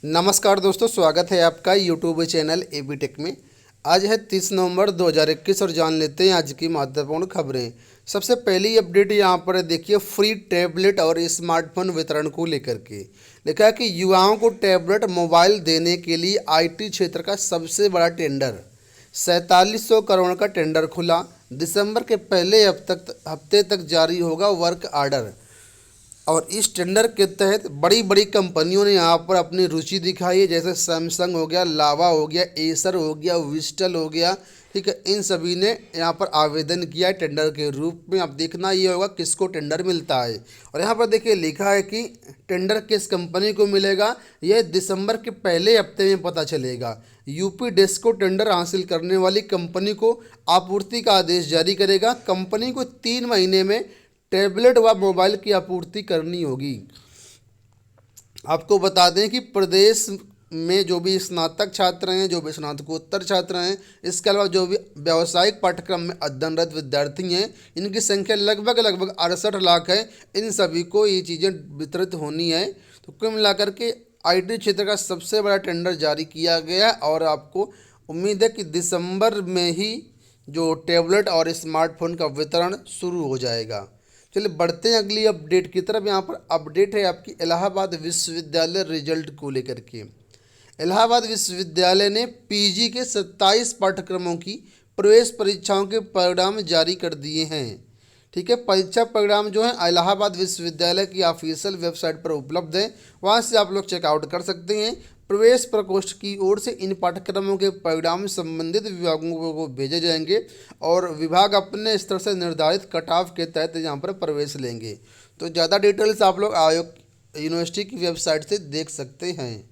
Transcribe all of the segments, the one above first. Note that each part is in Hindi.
नमस्कार दोस्तों, स्वागत है आपका यूट्यूब चैनल एबी टेक में। आज है 30 नवंबर 2021 और जान लेते हैं आज की महत्वपूर्ण खबरें। सबसे पहली अपडेट यहाँ पर देखिए, फ्री टैबलेट और स्मार्टफोन वितरण को लेकर के लिखा है कि युवाओं को टैबलेट मोबाइल देने के लिए आईटी क्षेत्र का सबसे बड़ा टेंडर 4700 करोड़ का टेंडर खुला। दिसंबर के पहले हफ्ते तक जारी होगा वर्क आर्डर। और इस टेंडर के तहत बड़ी बड़ी कंपनियों ने यहाँ पर अपनी रुचि दिखाई है, जैसे सैमसंग हो गया, लावा हो गया, एसर हो गया, विस्टल हो गया। ठीक है, इन सभी ने यहाँ पर आवेदन किया है टेंडर के रूप में। अब देखना ये होगा किसको टेंडर मिलता है। और यहाँ पर देखिए लिखा है कि टेंडर किस कंपनी को मिलेगा, यह दिसंबर के पहले हफ्ते में पता चलेगा। यूपी डेस्को टेंडर हासिल करने वाली कंपनी को आपूर्ति का आदेश जारी करेगा। कंपनी को 3 महीने में टैबलेट व मोबाइल की आपूर्ति करनी होगी। आपको बता दें कि प्रदेश में जो भी स्नातक छात्र हैं, जो भी स्नातकोत्तर छात्र हैं, इसके अलावा जो भी व्यावसायिक पाठ्यक्रम में अध्ययनरत विद्यार्थी हैं, इनकी संख्या लगभग 68 लाख है। इन सभी को ये चीज़ें वितरित होनी है। तो कुल मिलाकर के आईटी क्षेत्र का सबसे बड़ा टेंडर जारी किया गया और आपको उम्मीद है कि दिसंबर में ही जो टैबलेट और स्मार्टफोन का वितरण शुरू हो जाएगा। चलिए बढ़ते हैं अगली अपडेट की तरफ। यहाँ पर अपडेट है आपकी इलाहाबाद विश्वविद्यालय रिजल्ट को लेकर के। इलाहाबाद विश्वविद्यालय ने पीजी के 27 पाठ्यक्रमों की प्रवेश परीक्षाओं के परिणाम जारी कर दिए हैं। ठीक है, परीक्षा परिणाम जो है इलाहाबाद विश्वविद्यालय की ऑफिशियल वेबसाइट पर उपलब्ध है, वहाँ से आप लोग चेकआउट कर सकते हैं। प्रवेश प्रकोष्ठ की ओर से इन पाठ्यक्रमों के परिणाम संबंधित विभागों को भेजे जाएंगे और विभाग अपने स्तर से निर्धारित कट ऑफ के तहत यहाँ पर प्रवेश लेंगे। तो ज़्यादा डिटेल्स आप लोग आयोग यूनिवर्सिटी की वेबसाइट से देख सकते हैं।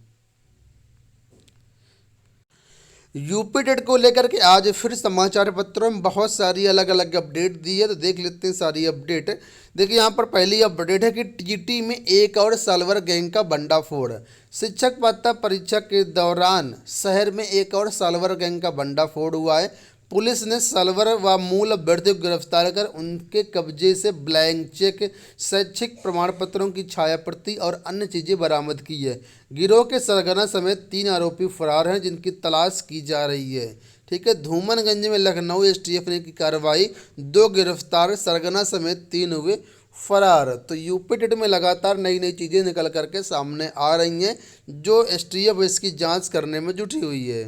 यूपी टेट को लेकर के आज फिर समाचार पत्रों में बहुत सारी अलग अलग अपडेट दी है, तो देख लेते हैं सारी अपडेट। देखिए यहाँ पर पहली अपडेट है कि टीजीटी में एक और साल्वर गैंग का भंडाफोड़। शिक्षक पात्रता परीक्षा के दौरान शहर में एक और साल्वर गैंग का भंडाफोड़ हुआ है। पुलिस ने साल्वर व मूल अभ्यर्थी को गिरफ्तार कर उनके कब्जे से ब्लैंक चेक, शैक्षिक प्रमाण पत्रों की छाया प्रति और अन्य चीज़ें बरामद की है। गिरोह के सरगना समेत 3 आरोपी फरार हैं, जिनकी तलाश की जा रही है। ठीक है, धूमनगंज में लखनऊ एसटीएफ ने की कार्रवाई, 2 गिरफ्तार, सरगना समेत 3 हुए फरार। तो यूपी टेट में लगातार नई नई चीज़ें निकल करके सामने आ रही हैं, जो एसटीएफ इसकी जांच करने में जुटी हुई है।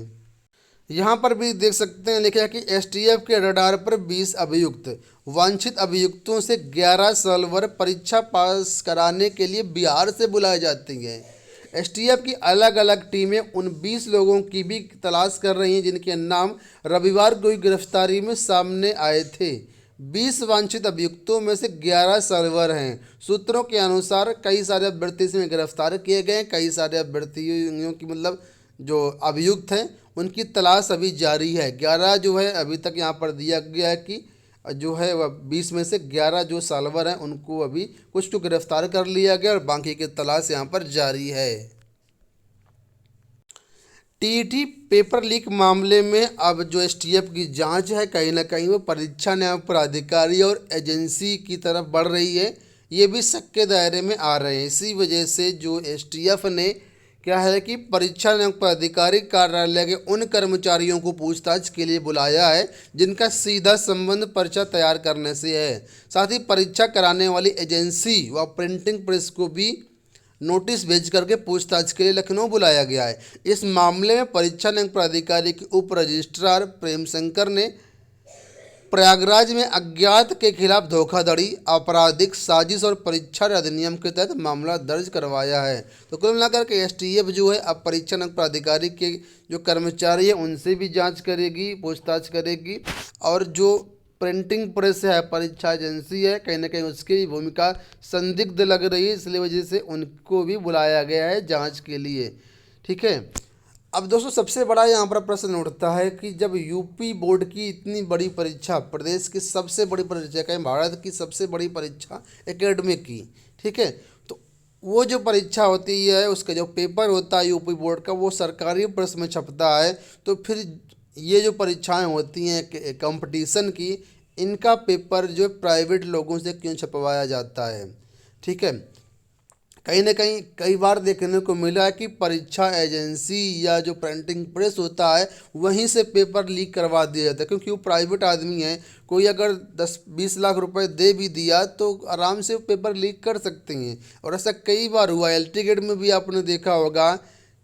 यहाँ पर भी देख सकते हैं लिखा है कि एसटीएफ के रडार पर 20 अभियुक्त, वांछित अभियुक्तों से 11 साल्वर परीक्षा पास कराने के लिए बिहार से बुलाए जाते हैं। एसटीएफ की अलग अलग टीमें उन 20 लोगों की भी तलाश कर रही हैं जिनके नाम रविवार को ही गिरफ्तारी में सामने आए थे। 20 वांछित अभियुक्तों में से 11 सर्वर हैं। सूत्रों के अनुसार कई सारे अभ्यर्थी इसमें गिरफ्तार किए गए हैं। कई सारे अभ्यर्थियों की जो अभियुक्त हैं उनकी तलाश अभी जारी है। 11 जो है अभी तक यहाँ पर दिया गया है कि जो है वह 20 में से 11 जो साल्वर हैं उनको अभी कुछ तो गिरफ्तार कर लिया गया और बाकी की तलाश यहाँ पर जारी है। टीईटी पेपर लीक मामले में अब जो एसटीएफ की जांच है कहीं ना कहीं वो परीक्षा न्याय प्राधिकारी और एजेंसी की तरफ बढ़ रही है। ये भी शक के दायरे में आ रहे हैं। इसी वजह से जो एसटीएफ ने क्या है कि परीक्षा न्याय प्राधिकारी कार्यालय के उन कर्मचारियों को पूछताछ के लिए बुलाया है जिनका सीधा संबंध पर्चा तैयार करने से है। साथ ही परीक्षा कराने वाली एजेंसी व प्रिंटिंग प्रेस को भी नोटिस भेज करके पूछताछ के लिए लखनऊ बुलाया गया है। इस मामले में परीक्षा न्याय प्राधिकारी के उप रजिस्ट्रार प्रेम शंकर ने प्रयागराज में अज्ञात के खिलाफ धोखाधड़ी, आपराधिक साजिश और परीक्षा अधिनियम के तहत मामला दर्ज करवाया है। तो कुल मिलाकर के एसटीएफ जो है अब परीक्षा न्याय प्राधिकारी के जो कर्मचारी हैं उनसे भी जांच करेगी, पूछताछ करेगी। और जो प्रिंटिंग प्रेस है, परीक्षा एजेंसी है, कहीं ना कहीं उसकी भी भूमिका संदिग्ध लग रही है, इसलिए वजह से उनको भी बुलाया गया है जाँच के लिए। ठीक है, अब दोस्तों सबसे बड़ा यहाँ पर प्रश्न उठता है कि जब यूपी बोर्ड की इतनी बड़ी परीक्षा, प्रदेश की सबसे बड़ी परीक्षा, कहें भारत की सबसे बड़ी परीक्षा एकेडमिक की, ठीक है, तो वो जो परीक्षा होती है उसका जो पेपर होता है यूपी बोर्ड का वो सरकारी प्रेस में छपता है। तो फिर ये जो परीक्षाएं होती हैं कंपटीशन की, इनका पेपर जो प्राइवेट लोगों से क्यों छपवाया जाता है? ठीक है, कहीं ना कहीं कई बार देखने को मिला है कि परीक्षा एजेंसी या जो प्रिंटिंग प्रेस होता है वहीं से पेपर लीक करवा दिया जाता है, क्योंकि वो प्राइवेट आदमी है। कोई अगर 10-20 लाख रुपए दे भी दिया तो आराम से वो पेपर लीक कर सकते हैं। और ऐसा कई बार हुआ। एलटी गेट में भी आपने देखा होगा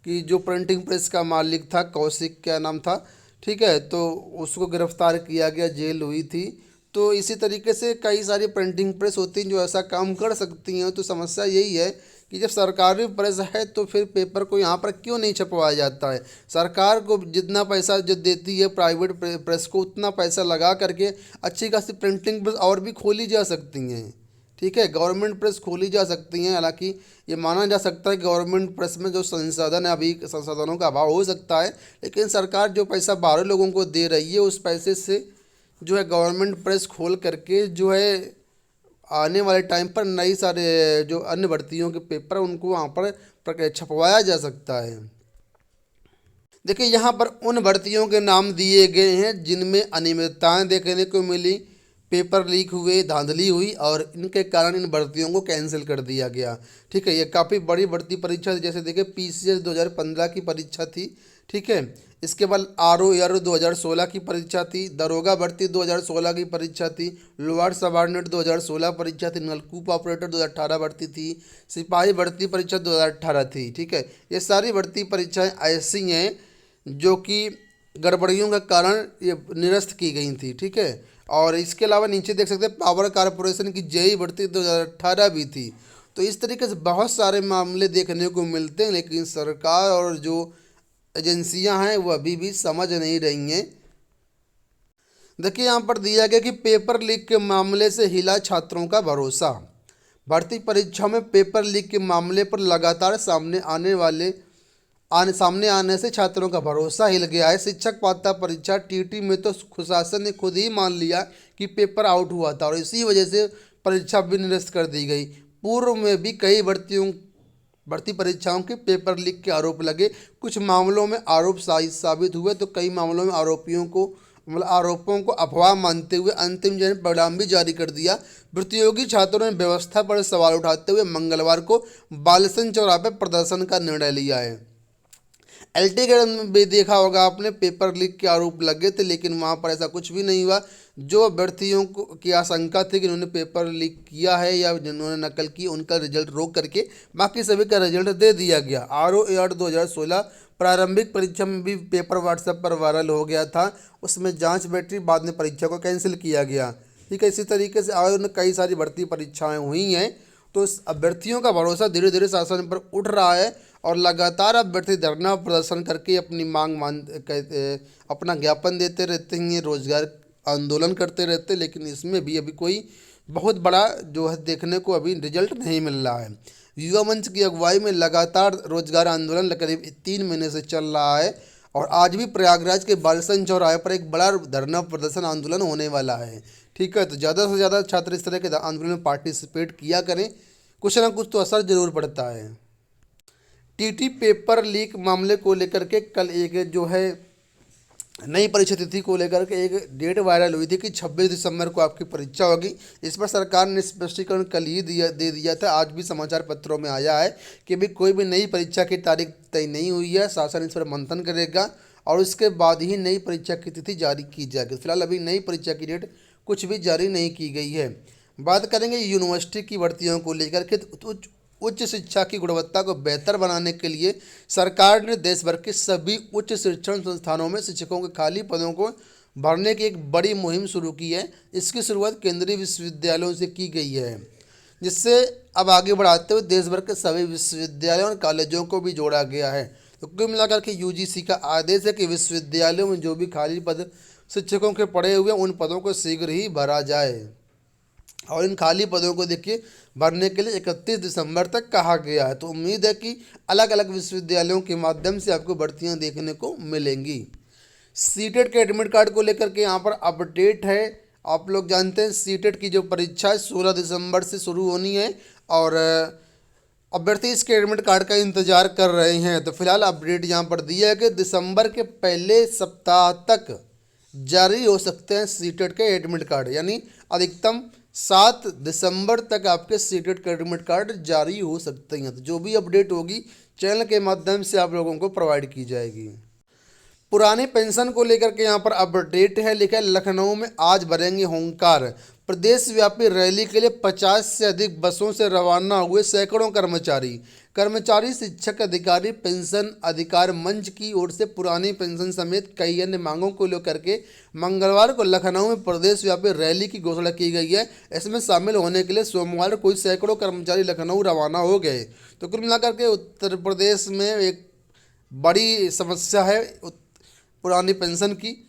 कि जो प्रिंटिंग प्रेस का मालिक था, कौशिक क्या नाम था, ठीक है, तो उसको गिरफ्तार किया गया, जेल हुई थी। तो इसी तरीके से कई सारी प्रिंटिंग प्रेस होती हैं जो ऐसा काम कर सकती हैं। तो समस्या यही है कि जब सरकारी प्रेस है तो फिर पेपर को यहाँ पर क्यों नहीं छपवाया जाता है। सरकार को जितना पैसा जो देती है प्राइवेट प्रेस को, उतना पैसा लगा करके अच्छी खासी प्रिंटिंग प्रेस और भी खोली जा सकती हैं, ठीक है, गवर्नमेंट प्रेस खोली जा सकती हैं। हालांकि ये माना जा सकता है कि गवर्नमेंट प्रेस में जो संसाधन है, अभी संसाधनों का अभाव हो सकता है, लेकिन सरकार जो पैसा बाहर लोगों को दे रही है उस पैसे से जो है गवर्नमेंट प्रेस खोल करके जो है आने वाले टाइम पर नई सारे जो अन्य भर्तियों के पेपर उनको वहाँ पर छपवाया जा सकता है। देखिए यहाँ पर उन भर्तियों के नाम दिए गए हैं जिनमें अनियमितताएं देखने को मिली, पेपर लीक हुए, धांधली हुई और इनके कारण इन भर्तियों को कैंसिल कर दिया गया। ठीक है, ये काफ़ी बड़ी भर्ती परीक्षा थी। जैसे देखिए पीसीएस 2015 की परीक्षा थी, ठीक है, इसके बाद आरओ 2016 की परीक्षा थी, दरोगा भर्ती 2016 की परीक्षा थी, लोअर सबऑर्डिनेट 2016 परीक्षा थी, नलकूप ऑपरेटर 2018 भर्ती थी, सिपाही भर्ती परीक्षा 2018 थी। ठीक है, ये सारी भर्ती परीक्षाएं ऐसी हैं जो कि गड़बड़ियों के कारण ये निरस्त की गई थी। ठीक है, और इसके अलावा नीचे देख सकते हैं पावर कारपोरेशन की जेई भर्ती 2018 भी थी। तो इस तरीके से बहुत सारे मामले देखने को मिलते हैं, लेकिन सरकार और जो एजेंसियां हैं वो अभी भी समझ नहीं रही हैं। देखिए यहाँ पर दिया गया कि पेपर लीक के मामले से हिला छात्रों का भरोसा। भर्ती परीक्षा में पेपर लीक के मामले पर लगातार सामने आने से छात्रों का भरोसा हिल गया है। शिक्षक पात्रता परीक्षा टीटी में तो प्रशासन ने खुद ही मान लिया कि पेपर आउट हुआ था और इसी वजह से परीक्षा भी निरस्त कर दी गई। पूर्व में भी कई भर्ती परीक्षाओं के पेपर लीक के आरोप लगे। कुछ मामलों में आरोप साबित हुए तो कई मामलों में आरोपों को अफवाह मानते हुए अंतिम चयन परिणाम भी जारी कर दिया। प्रतियोगी छात्रों ने व्यवस्था पर सवाल उठाते हुए मंगलवार को बालसन चौराहे पर प्रदर्शन का निर्णय लिया है। एलटी गेट में भी देखा होगा आपने, पेपर लीक के आरोप लगे थे, लेकिन वहाँ पर ऐसा कुछ भी नहीं हुआ। जो अभ्यर्थियों को की आशंका थी कि उन्होंने पेपर लीक किया है या जिन्होंने नकल की, उनका रिजल्ट रोक करके बाकी सभी का रिजल्ट दे दिया गया। आरओ 2016 प्रारंभिक परीक्षा में भी पेपर व्हाट्सएप पर वायरल हो गया था, उसमें जांच बैटरी, बाद में परीक्षा को कैंसिल किया गया। ठीक है, इसी तरीके से और कई सारी भर्ती परीक्षाएँ हुई हैं। तो अभ्यर्थियों का भरोसा धीरे धीरे शासन पर उठ रहा है और लगातार अभ्यर्थी धरना प्रदर्शन करके अपनी अपना ज्ञापन देते रहते हैं, रोजगार आंदोलन करते रहते, लेकिन इसमें भी अभी कोई बहुत बड़ा जो है देखने को अभी रिजल्ट नहीं मिल रहा है। युवा मंच की अगुवाई में लगातार रोजगार आंदोलन करीब 3 महीने से चल रहा है और आज भी प्रयागराज के बालसन चौराहे पर एक बड़ा धरना प्रदर्शन आंदोलन होने वाला है। ठीक है, तो ज़्यादा से ज़्यादा छात्र इस तरह के आंदोलन में पार्टिसिपेट किया करें, कुछ ना कुछ तो असर जरूर पड़ता है। टीटी पेपर लीक मामले को लेकर के कल एक जो है नई परीक्षा तिथि को लेकर के एक डेट वायरल हुई थी कि 26 दिसंबर को आपकी परीक्षा होगी। इस पर सरकार ने स्पष्टीकरण कल ही दे दिया था। आज भी समाचार पत्रों में आया है कि भी कोई भी नई परीक्षा की तारीख तय नहीं हुई है, शासन इस पर मंथन करेगा और उसके बाद ही नई परीक्षा की तिथि जारी की जाएगी। फिलहाल अभी नई परीक्षा की डेट कुछ भी जारी नहीं की गई है। बात करेंगे यूनिवर्सिटी की भर्तियों को लेकर के। उच्च शिक्षा की गुणवत्ता को बेहतर बनाने के लिए सरकार ने देश भर के सभी उच्च शिक्षण संस्थानों में शिक्षकों के खाली पदों को भरने की एक बड़ी मुहिम शुरू की है। इसकी शुरुआत केंद्रीय विश्वविद्यालयों से की गई है, जिससे अब आगे बढ़ाते हुए देश भर के सभी विश्वविद्यालयों और कॉलेजों को भी जोड़ा गया है। तो कुल मिलाकर के यूजीसी का आदेश है कि विश्वविद्यालयों में जो भी खाली पद शिक्षकों के पड़े हुए उन पदों को शीघ्र ही भरा जाए और इन खाली पदों को देखिए भरने के लिए 31 दिसंबर तक कहा गया है। तो उम्मीद है कि अलग अलग विश्वविद्यालयों के माध्यम से आपको भर्तियां देखने को मिलेंगी। सीटेट के एडमिट कार्ड को लेकर के यहाँ पर अपडेट है। आप लोग जानते हैं सीटेट की जो परीक्षा है 16 दिसंबर से शुरू होनी है और अभ्यर्थी इसके एडमिट कार्ड का इंतजार कर रहे हैं। तो फिलहाल अपडेट यहाँ पर दिया है कि दिसंबर के पहले सप्ताह तक जारी हो सकते हैं सीटेट के एडमिट कार्ड, यानी अधिकतम 7 दिसंबर तक आपके सीटेड क्रेडिट कार्ड जारी हो सकते हैं। तो जो भी अपडेट होगी चैनल के माध्यम से आप लोगों को प्रोवाइड की जाएगी। पुरानी पेंशन को लेकर के यहाँ पर अपडेट है, लिखा है लखनऊ में आज भरेंगे हुंकार। प्रदेश व्यापी रैली के लिए 50 से अधिक बसों से रवाना हुए सैकड़ों कर्मचारी शिक्षक अधिकारी पेंशन अधिकार मंच की ओर से पुरानी पेंशन समेत कई अन्य मांगों को लेकर के मंगलवार को लखनऊ में प्रदेश व्यापी रैली की घोषणा की गई है। इसमें शामिल होने के लिए सोमवार को सैकड़ों कर्मचारी लखनऊ रवाना हो गए। तो कुल मिलाकर के उत्तर प्रदेश में एक बड़ी समस्या है पुरानी पेंशन की।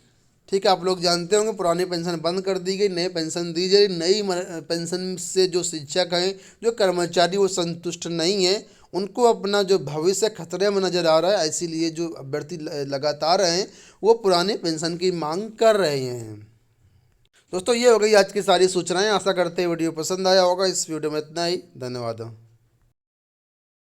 ठीक है, आप लोग जानते होंगे पुरानी पेंशन बंद कर दी गई, नई पेंशन दी गई। नई पेंशन से जो शिक्षक हैं, जो कर्मचारी वो संतुष्ट नहीं हैं, उनको अपना जो भविष्य खतरे में नज़र आ रहा है, इसीलिए जो अभ्यर्थी लगातार हैं वो पुरानी पेंशन की मांग कर रहे हैं। दोस्तों, ये हो गई आज की सारी सूचनाएं। आशा करते हैं वीडियो पसंद आया होगा। इस वीडियो में इतना ही, धन्यवाद।